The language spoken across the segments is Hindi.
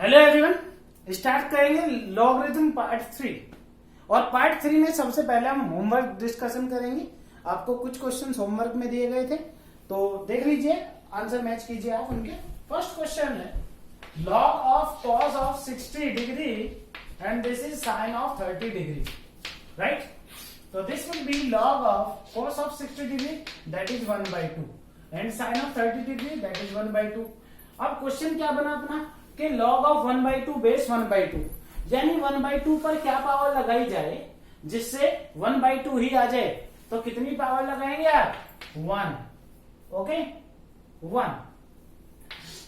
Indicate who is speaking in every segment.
Speaker 1: हेलो एवरीवन, स्टार्ट करेंगे लॉगरिथम पार्ट 3। और पार्ट 3 में सबसे पहले हम होमवर्क डिस्कशन करेंगे। आपको कुछ क्वेश्चंस होमवर्क में दिए गए थे, तो देख लीजिए, आंसर मैच कीजिए आप उनके। फर्स्ट क्वेश्चन है log of cos of 60 degree and this is sine of 30 degree, right? तो this will be log of cos of 60 degree that is 1/2 and sine of 30 degree that is 1/2। अब क्वेश्चन क्या बना अपना कि log ऑफ 1/2 बेस 1/2, यानी 1/2 पर क्या पावर लगाई जाए जिससे 1/2 ही आ जाए। तो कितनी पावर लगाएंगे आप? 1। ओके, 1।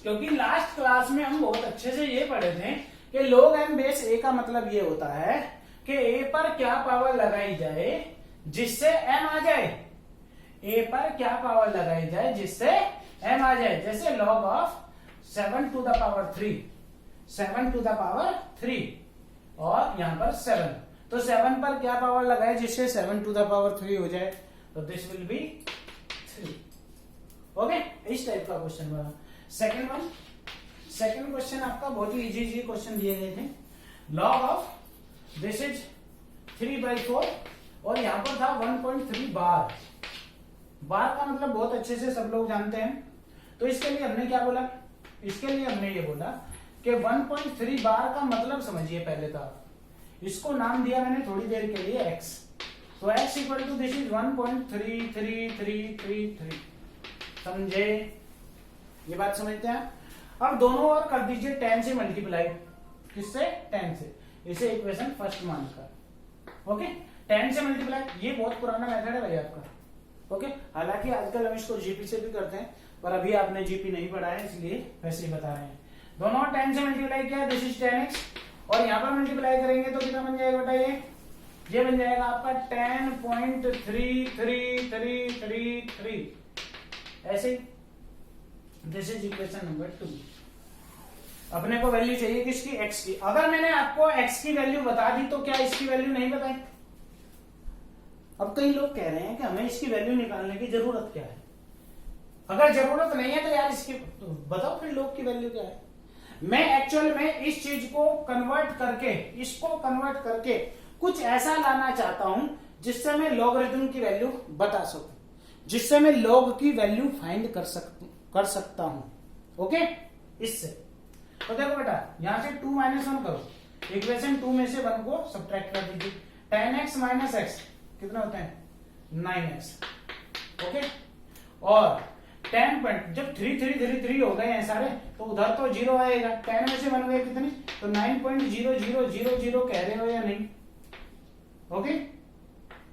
Speaker 1: क्योंकि लास्ट क्लास में हम बहुत अच्छे से ये पढ़े थे कि log m बेस a का मतलब ये होता है कि a पर क्या पावर लगाई जाए जिससे m आ जाए। a पर क्या पावर लगाई जाए जिससे m आ जाए। जैसे log of 7 to the power 3, 7 to the power 3 और यहां पर 7, तो 7 पर क्या पावर लगाए जिससे 7 to the power 3 हो जाए। तो दिस विल बी 3। ओके, इस टाइप का क्वेश्चन बना। सेकंड क्वेश्चन आपका बहुत ही इजी क्वेश्चन दिए गए थे। लॉग ऑफ दिस इज 3/4 और यहां पर था 1.3 बार। बार का मतलब बहुत अच्छे से सब लोग जानते हैं। तो इसके लिए हमने क्या बोला? इसके लिए हमने ये बोला कि 1.3 बार का मतलब समझिए पहले तो आप। इसको नाम दिया मैंने थोड़ी देर के लिए x। तो x equal to this is 1.3333। समझे? ये बात समझते हैं? अब दोनों ओर कर दीजिए 10 से मल्टीप्लाई। किससे? 10 से। इसे इक्वेशन फर्स्ट मानकर। ओके, 10 से मल्टीप्लाई, ये बहुत पुराना मेथड है भाई आपका। ओके, हालांकि आजकल हम इसको जीपी से भी करते हैं, पर अभी आपने जीपी नहीं पढ़ा है इसलिए वैसे ही बता रहे हैं। दोनों 10 से मल्टीप्लाई किया, दिस इज 10x और यहां पर मल्टीप्लाई करेंगे तो कितना बन जाएगा बेटा? ये बन जाएगा आपका 10.3333। ऐसे ही दिस इज इक्वेशन नंबर 2। अपने को वैल्यू चाहिए किसकी? x की। अगर मैंने आपको x की वैल्यू बता दी तो क्या इसकी वैल्यू नहीं बताई? अब कई लोग कह रहे हैं कि हमें इसकी वैल्यू निकालने की जरूरत क्या है। अगर जरूरत नहीं है तो यार इसकी तो बताओ फिर log की वैल्यू क्या है। मैं एक्चुअल में इस चीज को कन्वर्ट करके, इसको कन्वर्ट करके कुछ ऐसा लाना चाहता हूं जिससे मैं लॉगरिथम की वैल्यू बता सकूं, जिससे मैं log की वैल्यू फाइंड कर सकता हूं। ओके, इससे तो देखो बेटा, यहां से 2 - 1 करो, इक्वेशन 2 में से 1 को सब्ट्रैक्ट कर दीजिए। 10x - x कितना होता है? 9x। ओके, और 10 जब 3 हो गए हैं सारे तो उधर तो 0 आएगा। 10 में से 1 गए कितनी? तो 9.0000 कह रहे हो या नहीं? ओके,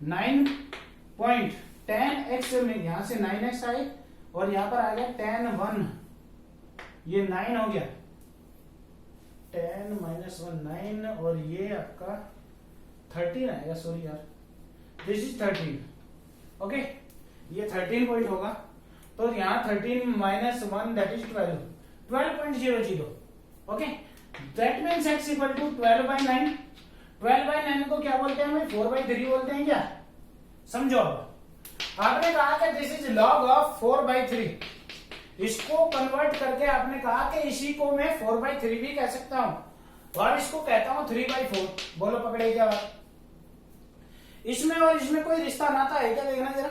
Speaker 1: 9.10x में यहां से 9x आए और यहां पर आ गया 10 1, ये 9 हो गया। 10 - 1 9 और ये आपका 13 आएगा। सॉरी यार, दिस इज 13। ओके, ये 13 पॉइंट होगा। तो यहाँ 13 - 1 that is 12.00। Okay, that means x equal to 12/9। 12/9 को क्या बोलते हैं? हमें 4/3 बोलते हैं क्या? समझो, अब आपने कहा कि दिस इज log ऑफ 4/3। इसको कन्वर्ट करके आपने कहा कि इसी को मैं 4/3 भी कह सकता हूं और इसको कहता हूं 3/4। बोलो पकड़े क्या बात? इसमें और इसमें कोई रिश्ता नाता है क्या? देखना जरा,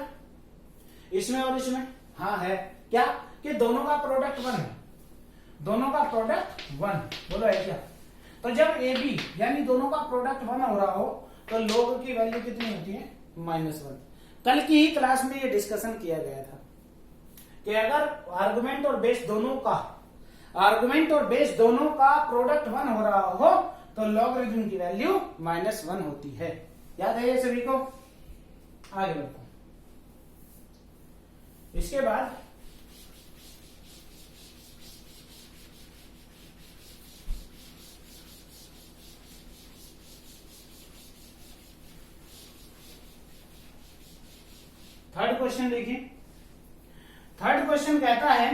Speaker 1: इसमें और इसमें। हाँ है। क्या? कि दोनों का प्रोडक्ट 1 है। दोनों का प्रोडक्ट 1। बोलो है क्या? तो जब ए बी यानी दोनों का प्रोडक्ट 1 हो रहा हो तो log की वैल्यू कितनी होती है? -1। कल की ही क्लास में ये डिस्कशन किया गया था कि अगर आर्गुमेंट और बेस दोनों का प्रोडक्ट 1 हो रहा हो तो लॉगरिथम की वैल्यू -1 होती है। याद है ये सभी को? आगे बढ़ो। इसके बाद थर्ड क्वेश्चन देखिए। थर्ड क्वेश्चन कहता है,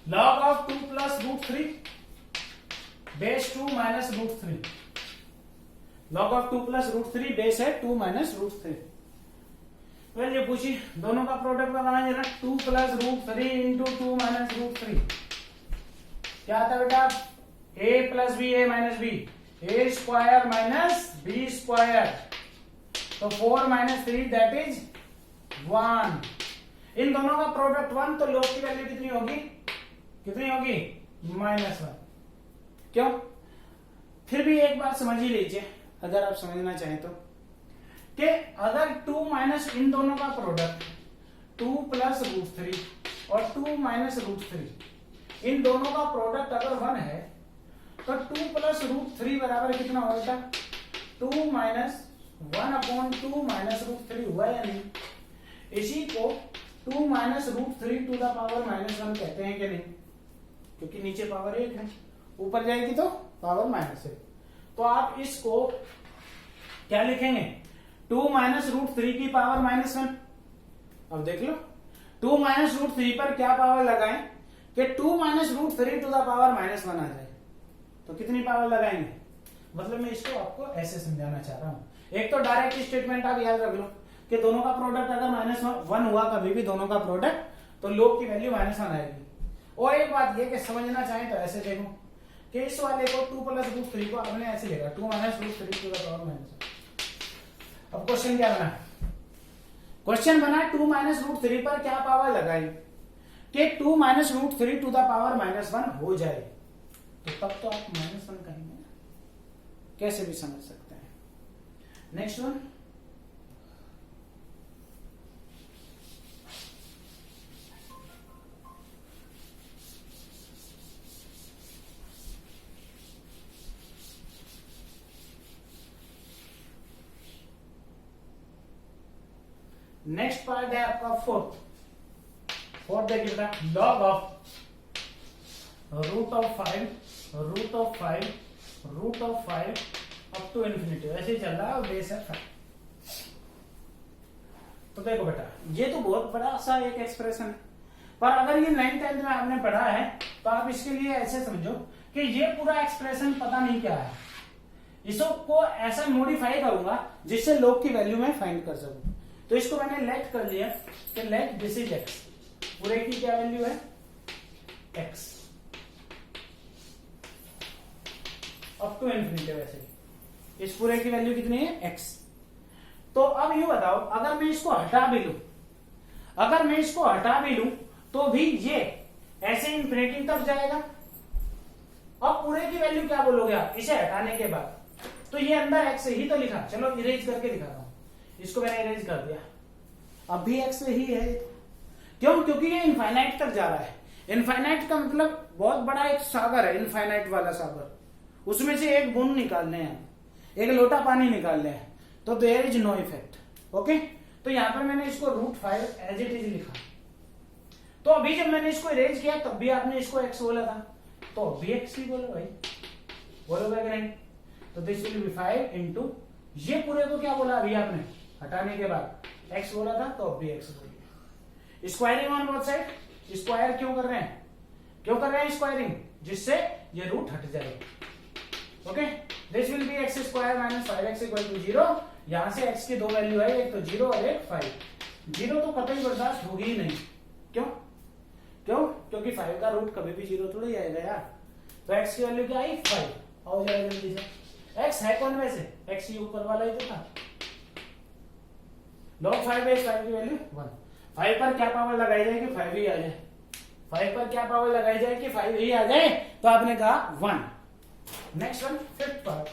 Speaker 1: log of 2 + √3 base 2 - √3। log of 2 + √3 base है 2 - √3। ये पूछिए दोनों का प्रोडक्ट बनाना जरा। 2 + √3 × 2 - √3 क्या आता है बेटा, ए प्लस बी ए माइनस बी, ए स्क्वायर माइनस बी स्क्वायर, तो 4 माइनस 3 दैट इज 1। इन दोनों का प्रोडक्ट 1, तो लोग की वैल्यू कितनी होगी, कितनी होगी, -1। क्यों, फिर भी एक बार समझ ही लीजिए अगर आप समझना चाहें तो, कि अगर 2 माइनस इन दोनों का प्रोडक्ट 2 प्लस √3 और 2 माइनस √3, इन दोनों का प्रोडक्ट अगर 1 है तो 2 प्लस √3 बराबर कितना होगा, 2 माइनस 1/2 माइनस √3 हुआ या नहीं। इसी को 2 माइनस √3 टू द पावर -1 कहते हैं कि नहीं, क्योंकि नीचे पावर 1 है, ऊपर जाएगी तो पावर -1। तो आप इसको क्या लिखेंगे, 2 माइनस √3 की पावर -1। अब देख लो 2 माइनस √3 पर क्या पावर लगाएं कि 2 माइनस √3 टू द पावर -1 आ जाए, तो कितनी पावर लगाएंगे। मतलब मैं इसको आपको ऐसे समझाना चाह रहा हूं। एक तो डायरेक्ट स्टेटमेंट आप याद रख लो कि दोनों का प्रोडक्ट अगर -1 हुआ कभी भी दोनों का प्रोडक्ट, तो लोग की वैल्यू -1 आएगी। और एक बात ये कि समझना चाहें तो ऐसे देखो कि इस वाले को 2 प्लस √3 को आपने ऐसे लिखा 2 माइनस √3 टू द पावर -1। अब क्वेश्चन क्या बना, क्वेश्चन बना 2 माइनस √3 पर क्या पावर लगाई कि 2 माइनस √3 टू द पावर -1 हो जाए, तो तब तो आप -1 कहेंगे ना, कैसे भी समझ सकते हैं। नेक्स्ट वन, नेक्स्ट पार्ट है आपका फोर्थ देखिए बेटा, log of √5 up to infinity, ऐसे ही चल रहा है, बेस है 5। तो देखो बेटा ये तो बहुत बड़ा सा एक एक्सप्रेशन है, पर अगर ये 9th 10th में आपने पढ़ा है तो आप इसके लिए ऐसे समझो कि ये पूरा एक्सप्रेशन पता नहीं क्या है, इसको ऐसा मॉडिफाई करूंगा जिससे लोग की वैल्यू में फाइंड कर सकूं। तो इसको मैंने लेट कर लिया कि लेट दिस इज x, पूरे की क्या वैल्यू है x अप टू इन्फिनिटी, वैसे इस पूरे की वैल्यू कितनी है x। तो अब ये बताओ अगर मैं इसको हटा भी लूं, तो भी ये ऐसे इन्फिनिटी तक जाएगा। अब पूरे की वैल्यू क्या बोलोगे आप इसे हटाने के बाद, तो ये अंदर x ही तो लिखा, चलो इरेज करके दिखाता हूं, इसको मैंने इरेज कर दिया, अब भी x ही है। क्यों, क्योंकि ये इनफाइनाइट तक जा रहा है। इनफाइनाइट का मतलब बहुत बड़ा एक सागर है, इनफाइनाइट वाला सागर, उसमें से एक बूंद निकालने हैं, एक लोटा पानी निकालने हैं, तो there is no effect. Okay, तो यहां पर मैंने इसको √5 एज इट इज लिखा। तो अभी जब मैंने इसको इरेज किया तब भी आपने इसको x बोला था, तो अभी x ही बोलो भाई, बोलोगे कि नहीं। तो दिस विल बी 5 इंटू, ये पूरे को क्या बोला अभी आपने हटाने के बाद x बोला था, तो अब भी x बोलिए। Squaring on both side, square क्यों कर रहे हैं स्क्वायरिंग, जिससे ये रूट हट जाए। Okay, this will be x square minus 5x equal to 0। यहां से x की दो वैल्यू है, एक तो 0 और एक 5। 0 तो कतई बर्दाश्त होगी ही नहीं। क्यों, क्योंकि 5 का रूट कभी भी 0 थोड़ी आएगा यार। तो x की वैल्यू क्या आई 5, आओ जरा जल्दी से। x है कौन वैसे, x ही ऊपर वाला ही तो था। log 5 है, 5 की वैल्यू 1। 5 पर क्या पावर लगाई जाए कि 5 ही आ जाए, 5 पर क्या पावर लगाई जाए कि 5 ही आ जाए, तो आपने कहा 1। Next one, fifth part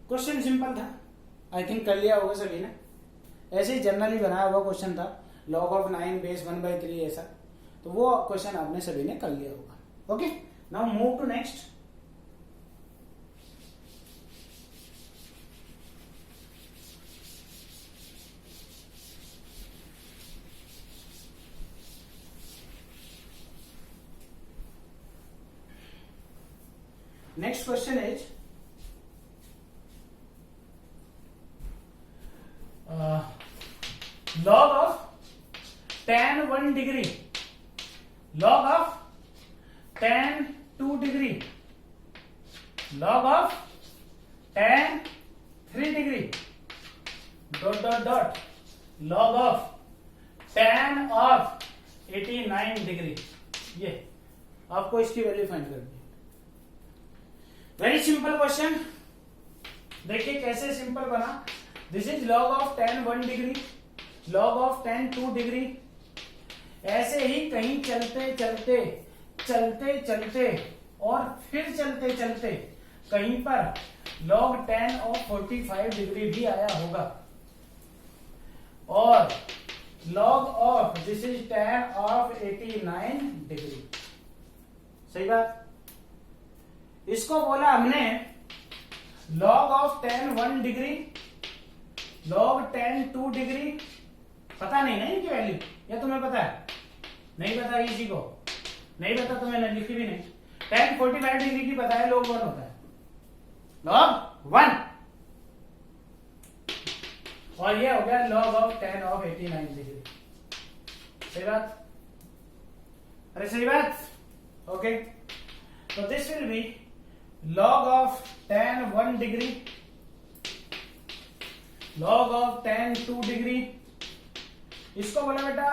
Speaker 1: question simple था, आई थिंक कर लिया होगा सभी ने, ऐसे ही जनरली बनाया हुआ क्वेश्चन था, log ऑफ 9 बेस 1/3 ऐसा, तो वो क्वेश्चन आपने सभी ने कर लिया होगा। Okay, now move to next. Next question is log of tan 1 degree, log of tan 2 degree, log of tan 3 degree, dot dot dot log of tan of 89 degree. ये आपको इसकी वैल्यू फाइंड करनी है। वेरी सिंपल क्वेश्चन, देखिए कैसे सिंपल बना। This is log of tan 1 degree, log of tan 2 degree. ऐसे ही कहीं चलते चलते चलते चलते और फिर चलते चलते कहीं पर log tan ऑफ 45 डिग्री भी आया होगा, और log of this is tan of 89 degree. सही बात। इसको बोला हमने log of tan 1 degree, log tan 2 degree. पता नहीं ना इनकी वैल्यू, या तुम्हें पता है? नहीं पता किसी को? नहीं पता तो मैंने लिखी भी नहीं। tan 45 डिग्री की पता है, log 1 होता है, log 1। और ये हो गया log of tan of 89 degree. सही बात? अरे सही बात। ओके, तो this will B log of tan 1 degree, log of tan 2 degree. इसको बोला बेटा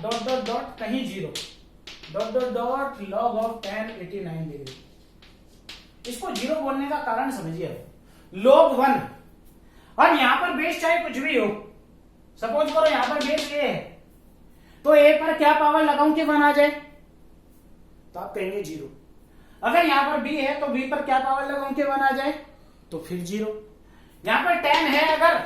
Speaker 1: डॉट डॉट डॉट कहीं zero, dot dot dot log of tan 89 degree. इसको जीरो बोलने का कारण समझिए। log 1, और यहां पर बेस चाहे कुछ भी हो, सपोज करो यहां पर बेस ए है, तो ए पर क्या पावर लगाऊं कि 1 आ जाए? तो आप कहेंगे जीरो। अगर यहां पर बी है तो बी पर क्या पावर लगाऊं कि 1 आ जाए? तो फिर जीरो। यहां पर 10 है अगर,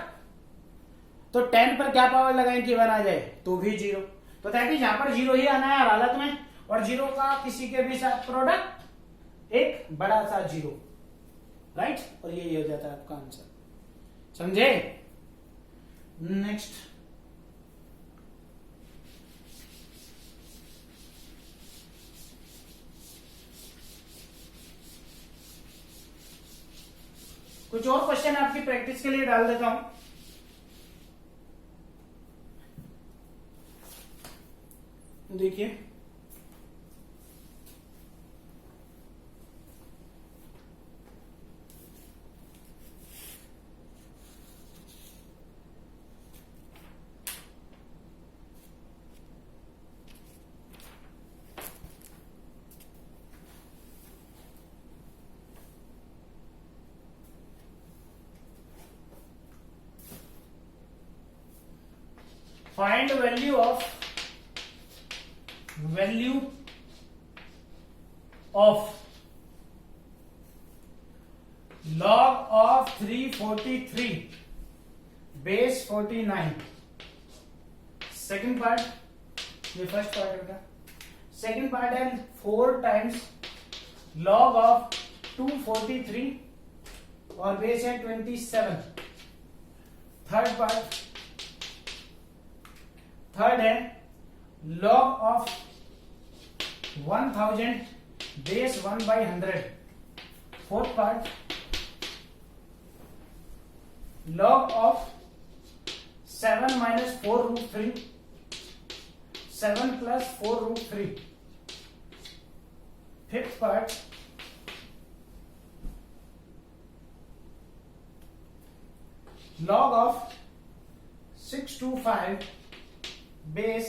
Speaker 1: तो 10 पर क्या पावर लगाएं कि 1 आ जाए? तो भी जीरो। तो दैट इज यहां पर जीरो ही आना है हर हालत में, और जीरो का किसी के भी साथ प्रोडक्ट एक बड़ा सा जीरो, राइट? और ये हो जाता है आपका आंसर। समझे? नेक्स्ट, कुछ और क्वेश्चन आपकी प्रैक्टिस के लिए डाल देता हूं। देखिए, find value of log of 343 base 49। Second part, ये फर्स्ट पार्ट का। सेकेंड पार्ट है 4 टाइम्स log ऑफ 243 और बेस है 27। थर्ड है log of 1000 base 1/100। Fourth part log of 7 minus 4√3, 7 plus 4√3। Fifth part log of 625 base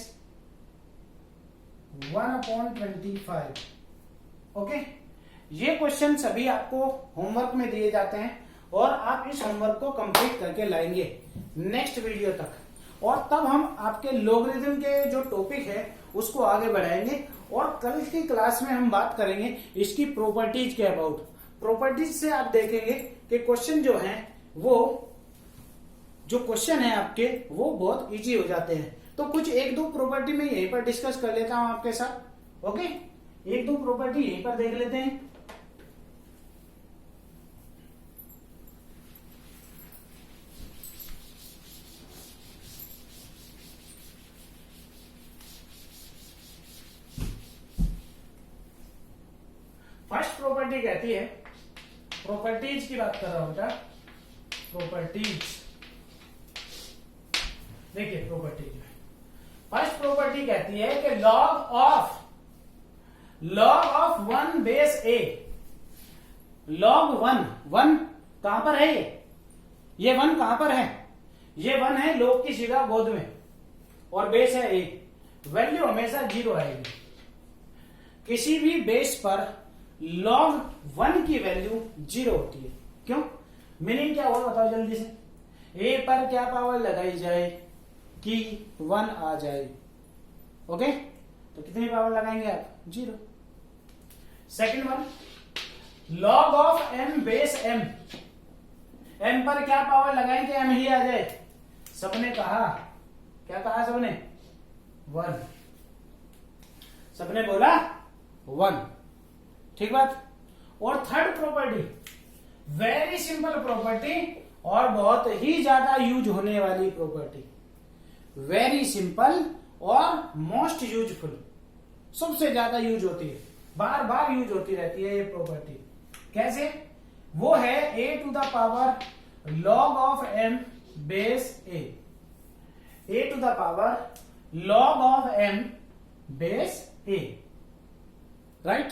Speaker 1: 1/25। Okay, ये क्वेश्चन सभी आपको होमवर्क में दिए जाते हैं, और आप इस होमवर्क को कंप्लीट करके लाएंगे नेक्स्ट वीडियो तक, और तब हम आपके लॉगरिथम के जो टॉपिक है उसको आगे बढ़ाएंगे, और कल की क्लास में हम बात करेंगे इसकी प्रॉपर्टीज के अबाउट। प्रॉपर्टीज से आप देखेंगे कि क्वेश्चन जो है वो जो क्वेश्चन है आपके वो बहुत इजी हो जाते हैं। तो कुछ एक दो प्रॉपर्टी में यहीं पर डिस्कस कर लेता हूं आपके साथ। ओके, एक दो प्रॉपर्टी यहीं पर देख लेते हैं। फर्स्ट प्रॉपर्टी कहती है, प्रॉपर्टीज की बात कर रहा हूं बेटा, प्रॉपर्टीज। देखिए प्रॉपर्टीज, फर्स्ट प्रॉपर्टी कहती है कि log of 1 base a, log 1 कहां पर है? ये 1 कहां पर है? ये 1 है, लोग की जगह गोद में, और बेस है ए, वैल्यू हमेशा 0 आएगी। किसी भी बेस पर log 1 की वैल्यू 0 होती है। क्यों? मीनिंग क्या हुआ बताओ जल्दी से। ए पर क्या पावर लगाई जाए कि 1 आ जाए। ओके, तो कितनी पावर लगाएंगे आप? 0। Second one, log of m base m, m पर क्या पावर लगाएं कि m ही आ जाए? सबने कहा, क्या कहा सबने? 1। सबने बोला 1, ठीक बात। और third property, very simple property और बहुत ही ज्यादा यूज होने वाली प्रॉपर्टी, वेरी सिंपल और मोस्ट यूजफुल, सबसे ज्यादा यूज होती है, बार बार यूज होती रहती है ये प्रॉपर्टी। कैसे? वो है a to the power log of m base a, a to the power log of m base a, right.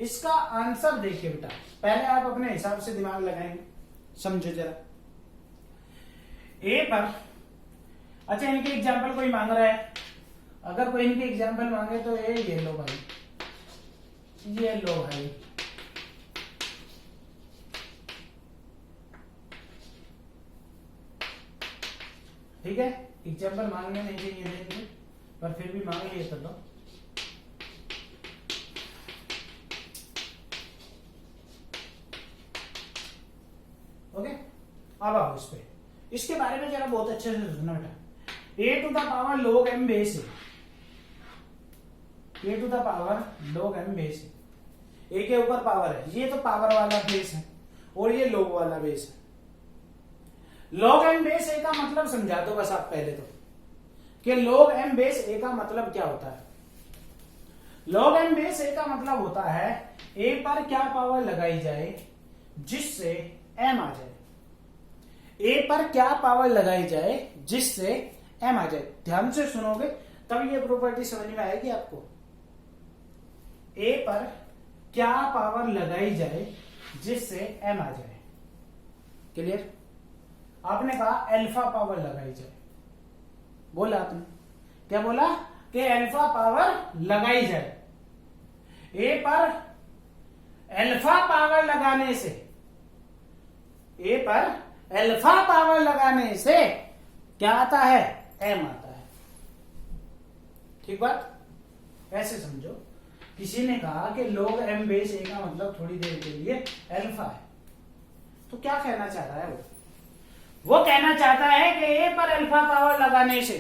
Speaker 1: इसका आंसर देखिए बेटा, पहले आप अपने हिसाब से दिमाग लगाएंगे, समझो जरा। ए पर, अच्छा इनके एग्जाम्पल कोई मांग रहा है, अगर कोई इनके एग्जाम्पल मांगे तो ये लो भाई, ये लो भाई, ठीक है। एग्जाम्पल मांगने नहीं चाहिए देंगे, पर फिर भी मांग लिए तो लो। ओके, अब आओ इस पे, इसके बारे में जरा बहुत अच्छे से सुनना बेटा। A to the power log m base है, A to the power log m base है, ए के ऊपर पावर है, ये तो पावर वाला बेस है और ये log वाला बेस है। log m बेस ए का मतलब समझा दो बस आप पहले तो, कि log m बेस ए का मतलब क्या होता है। log m बेस ए का मतलब होता है ए पर क्या पावर लगाई जाए जिससे m आ जाए, ए पर क्या पावर लगाई जाए जिससे m आ जाए। ध्यान से सुनोगे तब ये प्रॉपर्टी समझ में आएगी आपको। ए पर क्या पावर लगाई जाए जिससे m आ जाए, क्लियर। आपने कहा अल्फा पावर लगाई जाए, बोला आपने, क्या बोला? कि अल्फा पावर लगाई जाए। ए पर अल्फा पावर लगाने से, ए पर अल्फा पावर लगाने से क्या आता है? m आता है, ठीक बात। ऐसे समझो, किसी ने कहा कि log m बेस a का मतलब थोड़ी देर के लिए अल्फा है, तो क्या कहना चाह रहा है वो कहना चाहता है कि ए पर अल्फा पावर लगाने से,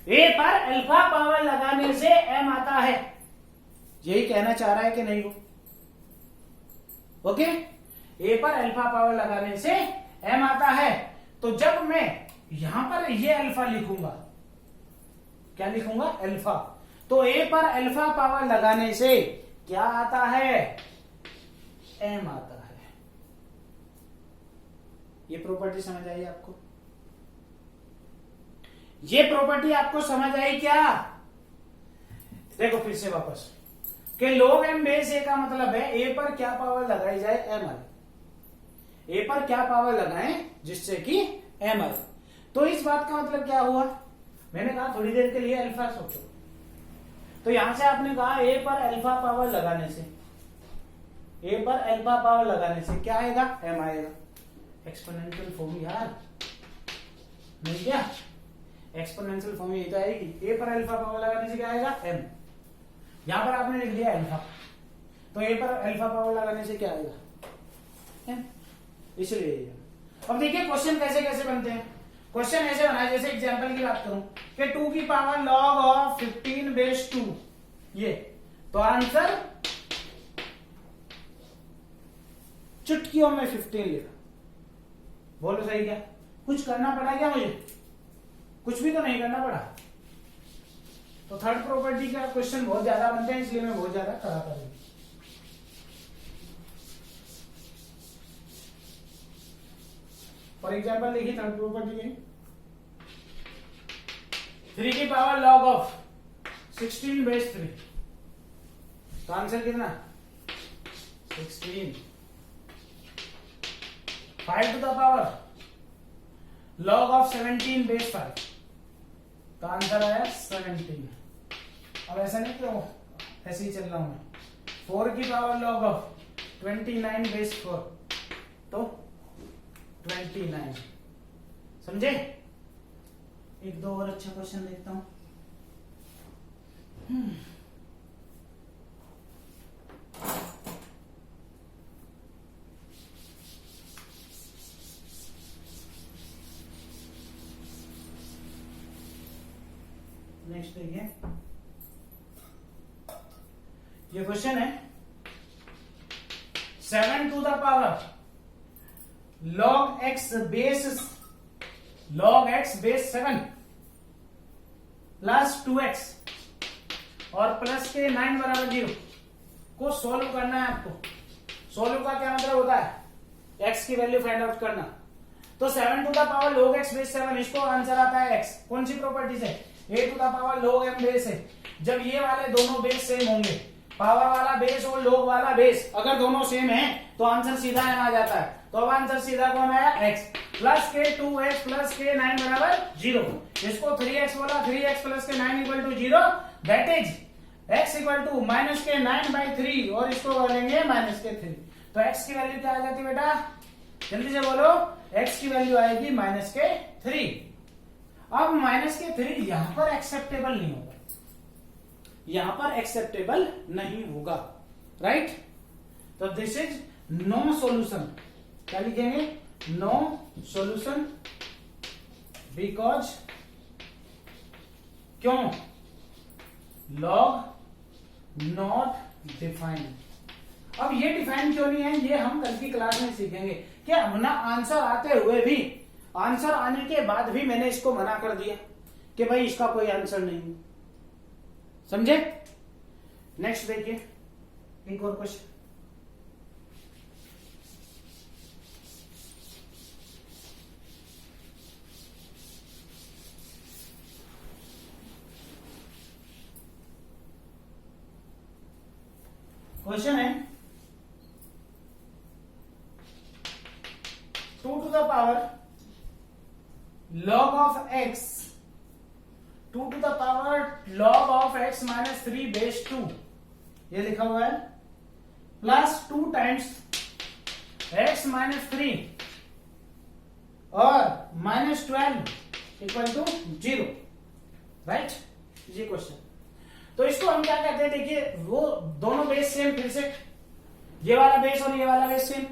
Speaker 1: ए पर अल्फा पावर लगाने से m आता है, यही कहना चाह रहा है कि नहीं वो? ओके, ए पर अल्फा पावर लगाने से m आता है। तो जब मैं यहां पर ये अल्फा लिखूंगा, क्या लिखूंगा? अल्फा। तो ए पर अल्फा पावर लगाने से क्या आता है? m आता है। ये प्रॉपर्टी समझ आई आपको? ये प्रॉपर्टी आपको समझ आई क्या? देखो फिर से वापस, कि log m बेस a का मतलब है ए पर क्या पावर लगाई जाए? m आए। ए पर क्या पावर लगाएं जिससे कि m आए। तो इस बात का मतलब क्या हुआ? मैंने कहा थोड़ी देर के लिए अल्फा सोचो, तो यहां से आपने कहा ए पर अल्फा पावर लगाने से, ए पर अल्फा पावर लगाने से क्या आएगा? m आएगा। एक्सपोनेंशियल फॉर्म यार, नहीं क्या? एक्सपोनेंशियल फॉर्म यही तो आएगी, ए पर अल्फा पावर लगाने से क्या आएगा? m। यहां पर आपने लिख दिया अल्फा, तो ए पर अल्फा पावर लगाने से क्या आएगा? m। इसलिए अब देखिए क्वेश्चन कैसे कैसे बनते हैं। क्वेश्चन ऐसे बना है, जैसे एग्जांपल की बात करूं कि 2 की पावर log ऑफ 15 बेस 2, ये तो आंसर चुटकियों में 15 लिखा। बोलो सही क्या? कुछ करना पड़ा क्या मुझे? कुछ भी तो नहीं करना पड़ा। तो थर्ड प्रॉपर्टी का क्वेश्चन बहुत ज्यादा बनते हैं, इसलिए मैं बहुत ज्यादा करा कर रही हूं। फॉर एग्जाम्पल देखिए थर्ड प्रॉपर्टी में 3 की पावर log ऑफ 16 बेस 3, तो आंसर कितना? 16। 5 to the power log of 17 base 5 का आंसर आया 17। अब ऐसा नहीं क्यों ऐसे ही चल रहा हूं मैं, 4 की पावर लॉग ऑफ 29 बेस 4 तो 29। समझे? एक दो और अच्छा क्वेश्चन देखता हूं। नेक्स्ट देखिए, ये क्वेश्चन है 7 to the power log x base 7 plus 2x और प्लस के 9 बराबर 0 को सोल्व करना है आपको। सोल्व का क्या मतलब होता है? x की वैल्यू फाइंड आउट करना। तो 7 to the power log x base 7, इसको आंसर आता है x। कौन सी प्रॉपर्टी से? a to the power log m base है। जब ये वाले दोनों बेस सेम होंगे, पावर वाला बेस और log वाला बेस अगर दोनों सेम है तो आंसर सीधा आ जाता है। तो अब आंसर सीधा कौन आया? x प्लस के 2x प्लस के 9 बराबर 0। इसको 3x बोला, 3x प्लस के 9 equal to 0, that is x equal to minus के 9/3 और इसको बोलेंगे माइनस के 3। तो x की वैल्यू क्या आ जाती है बेटा? जल्दी से बोलो, x की वैल्यू आएगी माइनस के 3। अब माइनस के 3 यहां पर एक्सेप्टेबल नहीं होगा, यहां पर एक्सेप्टेबल नहीं होगा, राइट? तो दिस इज नो सॉल्यूशन। क्या लिखेंगे? नो सॉल्यूशन बिकॉज क्यों? Log not defined. अब ये डिफाइन क्यों नहीं है, ये हम कल की क्लास में सीखेंगे। क्या अपना आंसर आते हुए भी, आंसर आने के बाद भी मैंने इसको मना कर दिया कि भाई इसका कोई आंसर नहीं। समझे? नेक्स्ट देखिए, एक और क्वेश्चन। क्वेश्चन है 2 to the power log of x, 2 to the power log of x minus 3 base 2, ये लिखा हुआ है, प्लस 2 टाइम्स x माइनस 3 और माइनस 12 इक्वल टू 0, राइट? ये क्वेश्चन। तो इसको हम क्या कहते हैं? देखिए, वो दोनों बेस सेम, फिर से ये वाला बेस और ये वाला बेस सेम,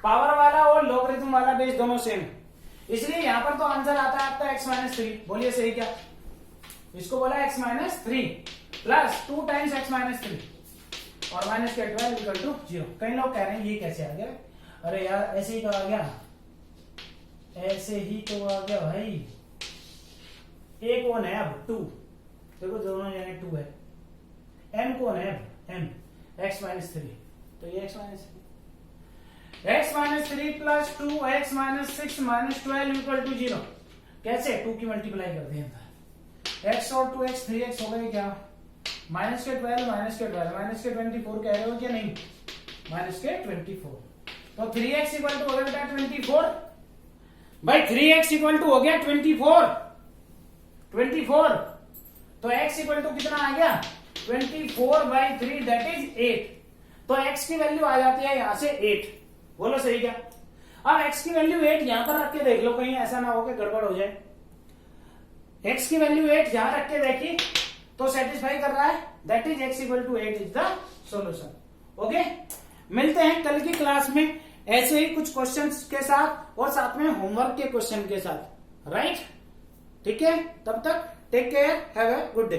Speaker 1: पावर वाला और लॉगरिथम वाला बेस दोनों सेम है, इसलिए यहां पर तो आंसर आता है आपका x माइनस 3। बोलिए सही क्या? इसको बोला x minus 3 plus 2 times x minus 3 और माइनस के 12 इक्वल टू 0। कई लोग कह रहे हैं ये कैसे आ गया? अरे यार ऐसे ही तो आ गया, ऐसे ही तो आ गया भाई। एक कौन है अब? 2। देखो दोनों जगह 2 है। m कौन है? m x माइनस 3, तो ये x minus 3, x minus 3 plus 2 x minus 6 minus 12 equal to 0। कैसे? 2 की मल्टीप्लाई कर दिया, x और 2x 3x हो गए क्या? माइनस के 12 माइनस के 12 माइनस के 24 कह रहे हो क्या? नहीं, माइनस के 24। तो 3x इक्वल टू हो गया बेटा 24 भाई, 3x इक्वल टू हो गया 24। तो x इक्वल टू कितना आ गया? 24/3 दैट इज 8। तो x की वैल्यू आ जाती है यहां से 8। बोलो सही क्या? अब x की वैल्यू 8 यहां पर रख के देख लो, कहीं ऐसा ना हो कि गड़बड़ हो जाए। x की वैल्यू 8 यहां रख के देखी तो सेटिस्फाई कर रहा है, that is x equal to 8 is the solution. Okay, मिलते हैं कल की क्लास में ऐसे ही कुछ क्वेश्चंस के साथ और साथ में होमवर्क के क्वेश्चन के साथ, राइट? ठीक है, तब तक take care, have a good day.